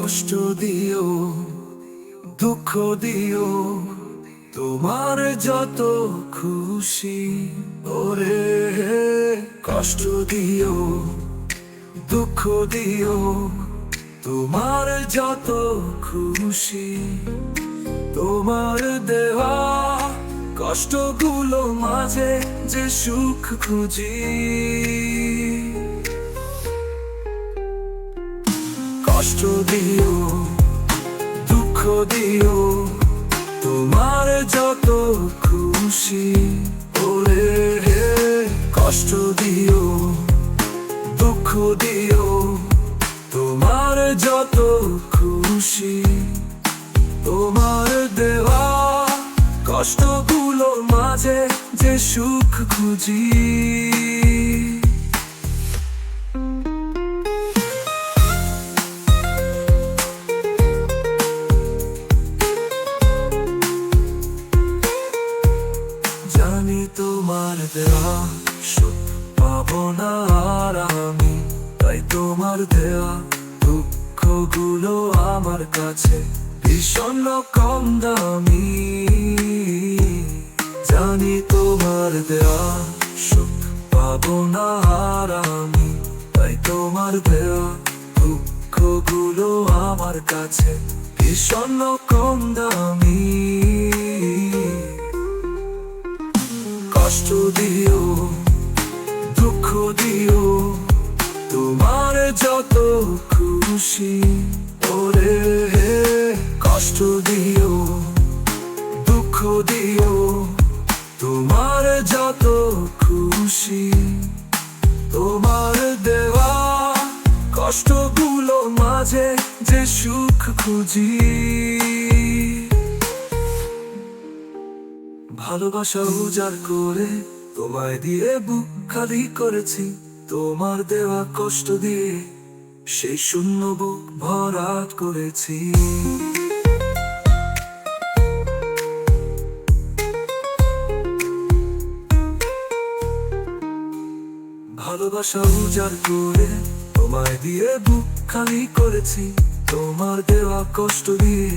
কষ্ট দিও, দুঃখ দিও, তোমার যত খুশি। ওরে কষ্ট দিও, দুঃখ দিও, তোমার যত খুশি। তোমার দেওয়া কষ্টগুলো মাঝে যে সুখ খুঁজি। কষ্ট দিও, দুঃখ দিও, তোমার যত খুশি। ওরে কষ্ট দিও, দুঃখ দিও, তোমার যত খুশি। তোমার দেওয়া কষ্টগুলোর মাঝে যে সুখ খুঁজি। জানি তোমার দেওয়া সুখ পাবো না আর আমি, তাই তোমার দেওয়া দুঃখগুলো আমার কাছে ভীষণ কম দামি। জানি তোমার দেওয়া সুখ পাবো না আর আমি, তাই তোমার দেওয়া দুঃখগুলো আমার কাছে ভীষণ কম দামি। কষ্ট দিও, দুঃখ দিও, তোমার যত খুশি। ওরে কষ্ট দিও, দুঃখ দিও, তোমার যত খুশি। তোমার দেওয়া কষ্টগুলো মাঝে যে সুখ খুঁজি। ভালোবাসা উজাড় করে তোমায় দিয়ে বুক খালি করেছি। তোমার দেওয়া কষ্ট দিয়ে সেই শূন্য বুক ভরাট করেছি। ভালোবাসা উজাড় করে তোমায় দিয়ে বুক খালি করেছি। তোমার দেওয়া কষ্ট দিয়ে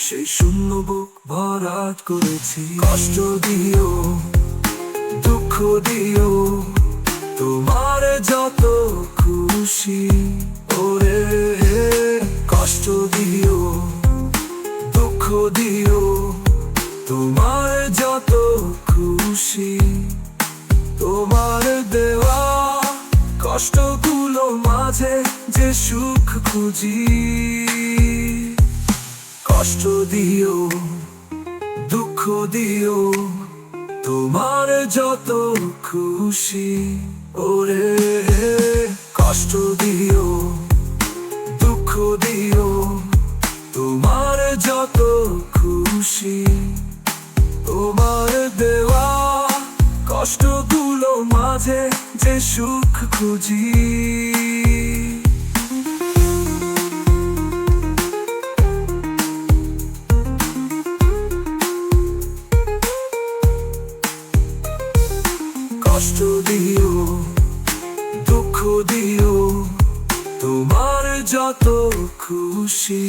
সেই শূন্য বুক ভরাট করেছি। কষ্ট দিও, দুঃখ দিও, তোমার যত খুশি। ওরে কষ্ট দিও, দুঃখ দিও, তোমার যত খুশি। তোমার দেওয়া কষ্টগুলো মাঝে যে সুখ খুঁজি। কষ্ট দিও, দুঃখ দিও, তোমার যত খুশি। ওরে কষ্ট দিও, দুঃখ দিও, তোমার যত খুশি। তোমার দেওয়া কষ্টগুলো মাঝে যে সুখ খুঁজি। কষ্ট দিও, দুঃখ দিও, তোমার যত খুশি।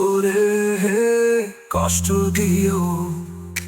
ওরে কষ্ট দিও,